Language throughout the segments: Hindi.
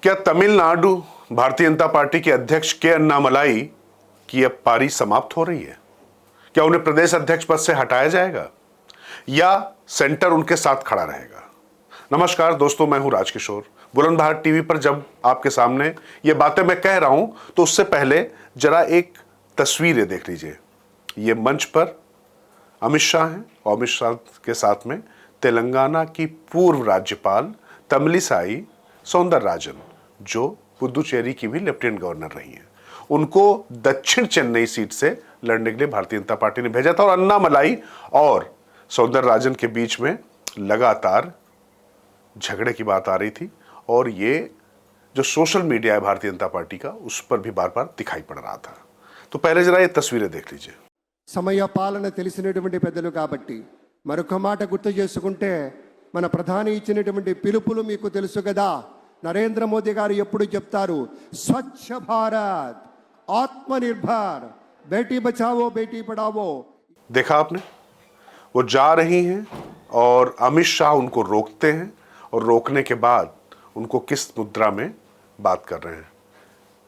क्या तमिलनाडु भारतीय जनता पार्टी के अध्यक्ष के अन्नामलाई की अब पारी समाप्त हो रही है? क्या उन्हें प्रदेश अध्यक्ष पद से हटाया जाएगा या सेंटर उनके साथ खड़ा रहेगा? नमस्कार दोस्तों, मैं हूं राजकिशोर। बुलंद भारत टीवी पर जब आपके सामने ये बातें मैं कह रहा हूं तो उससे पहले जरा एक तस्वीरें देख लीजिए। ये मंच पर अमित शाह हैं और अमित शाह के साथ में तेलंगाना की पूर्व राज्यपाल तमिलिसाई सौंदरराजन, जो पुदुचेरी की भी लेफ्टिनेंट गवर्नर रही हैं। उनको दक्षिण चेन्नई सीट से लड़ने के लिए भारतीय जनता पार्टी ने भेजा था और अन्नामलाई और सौंदरराजन के बीच में लगातार झगड़े की बात आ रही थी और ये जो सोशल मीडिया है भारतीय जनता पार्टी का, उस पर भी बार बार दिखाई पड़ रहा था। तो पहले जरा ये तस्वीरें देख लीजिए। సమయ పాలన తెలిసినటువంటి పెద్దలు కాబట్టి మరొక మాట గుర్తు చేసుకుంటే మన ప్రధాని ఇచ్చినటువంటి పిలుపులు మీకు తెలుసు కదా। నరేంద్ర మోదీ గారు ఎప్పుడు చెప్తారు, స్వచ్ఛ భారత్, ఆత్మనిర్భర్, बेटी बचाओ बेटी पढ़ाओ। देखा आपने, वो जा रही हैं और अमित शाह उनको रोकते हैं और रोकने के बाद उनको किस मुद्रा में बात कर रहे हैं।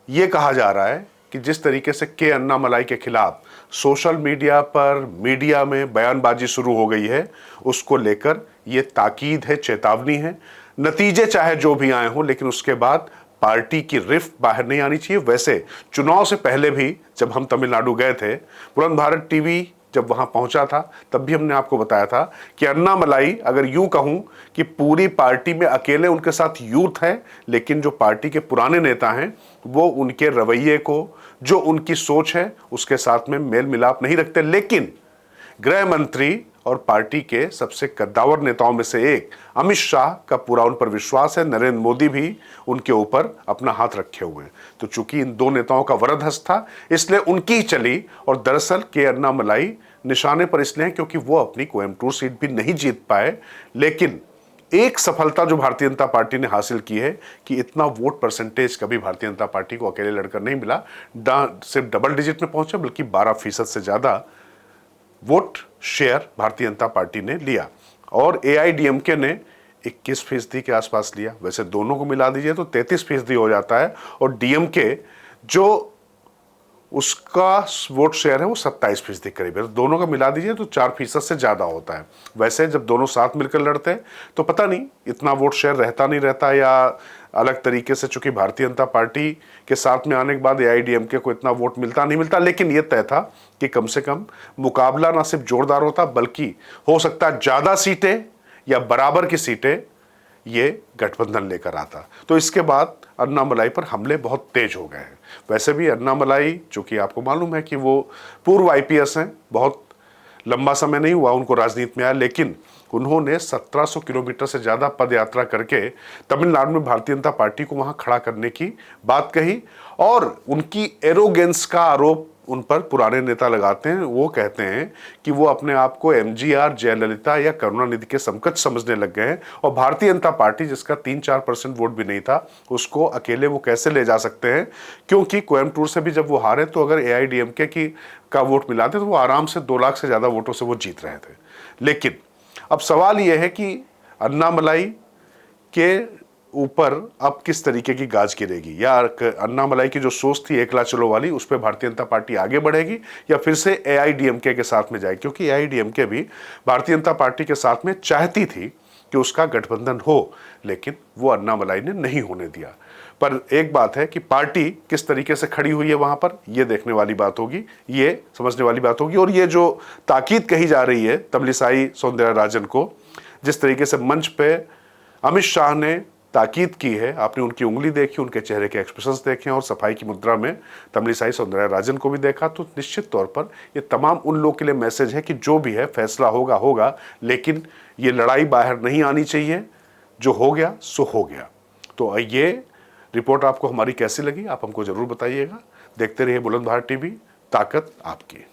ये कहा जा रहा है कि जिस तरीके से के अन्नामलाई के खिलाफ सोशल मीडिया पर, मीडिया में बयानबाजी शुरू हो गई है, उसको लेकर ये ताकीद है, चेतावनी है। नतीजे चाहे जो भी आए हों, लेकिन उसके बाद पार्टी की रिफ्ट बाहर नहीं आनी चाहिए। वैसे चुनाव से पहले भी जब हम तमिलनाडु गए थे, बुलंद भारत टीवी जब वहां पहुंचा था, तब भी हमने आपको बताया था कि अन्नामलाई, अगर यूं कहूं कि पूरी पार्टी में अकेले उनके साथ यूथ है, लेकिन जो पार्टी के पुराने नेता हैं वो उनके रवैये को, जो उनकी सोच है, उसके साथ में मेल मिलाप नहीं रखते। लेकिन गृह मंत्री और पार्टी के सबसे कद्दावर नेताओं में से एक अमित शाह का पूरा उन पर विश्वास है। नरेंद्र मोदी भी उनके ऊपर अपना हाथ रखे हुए हैं। तो चूंकि इन दो नेताओं का वरदहस्त था, इसलिए उनकी ही चली। और दरअसल के अन्नामलाई निशाने पर इसलिए हैं क्योंकि वो अपनी कोयम्बटूर सीट भी नहीं जीत पाए। लेकिन एक सफलता जो भारतीय जनता पार्टी ने हासिल की है कि इतना वोट परसेंटेज कभी भारतीय जनता पार्टी को अकेले लड़कर नहीं मिला। सिर्फ डबल डिजिट में पहुंचे, बल्कि 12% से ज्यादा vote share Bharatiya Janata party ने लिया और एआईडीएमके ने 21% के आसपास लिया। वैसे दोनों को मिला दीजिए तो 33% हो जाता है और डीएमके जो उसका वोट शेयर है वो 27% करीब है। तो दोनों का मिला दीजिए तो 4% से ज़्यादा होता है। वैसे जब दोनों साथ मिलकर लड़ते हैं तो पता नहीं इतना वोट शेयर रहता नहीं रहता, या अलग तरीके से, चूंकि भारतीय जनता पार्टी के साथ में आने के बाद एआईडीएमके को इतना वोट मिलता नहीं मिलता। लेकिन ये तय था कि कम से कम मुकाबला ना सिर्फ जोरदार होता, बल्कि हो सकता है ज़्यादा सीटें या बराबर की सीटें ये गठबंधन लेकर आता। तो इसके बाद अन्नामलाई पर हमले बहुत तेज हो गए हैं। वैसे भी अन्नामलाई, चूंकि आपको मालूम है कि वो पूर्व आईपीएस हैं, बहुत लंबा समय नहीं हुआ उनको राजनीति में आया, लेकिन उन्होंने 1700 किलोमीटर से ज़्यादा पद यात्रा करके तमिलनाडु में भारतीय जनता पार्टी को वहाँ खड़ा करने की बात कही। और उनकी एरोगेंस का आरोप उन पर पुराने नेता लगाते हैं। वो कहते हैं कि वो अपने आप को एमजीआर, जयललिता या करुणानिधि के समकक्ष समझने लग गए हैं और भारतीय जनता पार्टी, जिसका 3-4% वोट भी नहीं था, उसको अकेले वो कैसे ले जा सकते हैं। क्योंकि कोयम्बटूर से भी जब वो हारे तो अगर एआईडीएमके का वोट मिलाते तो वो आराम से 2 लाख से ज़्यादा वोटों से वो जीत रहे थे। लेकिन अब सवाल यह है कि अन्नामलाई के ऊपर अब किस तरीके की गाज गिरेगी, या अन्नामलाई की जो सोच थी एकला चलो वाली, उस पर भारतीय जनता पार्टी आगे बढ़ेगी या फिर से एआईडीएमके के साथ में जाएगी। क्योंकि एआईडीएमके भी भारतीय जनता पार्टी के साथ में चाहती थी कि उसका गठबंधन हो, लेकिन वो अन्नामलाई ने नहीं होने दिया। पर एक बात है कि पार्टी किस तरीके से खड़ी हुई है वहां पर, ये देखने वाली बात होगी, ये समझने वाली बात होगी। और ये जो ताकीद कही जा रही है तमिलिसाई सौंदरराजन को, जिस तरीके से मंच पे अमित शाह ने ताकीद की है, आपने उनकी उंगली देखी, उनके चेहरे के एक्सप्रेशंस देखे और सफाई की मुद्रा में तमिलिसाई सौंदरराजन को भी देखा, तो निश्चित तौर पर ये तमाम उन लोगों के लिए मैसेज है कि जो भी है फैसला होगा होगा, लेकिन ये लड़ाई बाहर नहीं आनी चाहिए। जो हो गया सो हो गया। तो ये रिपोर्ट आपको हमारी कैसी लगी, आप हमको जरूर बताइएगा। देखते रहिए बुलंद भारत टीवी, ताकत आपकी।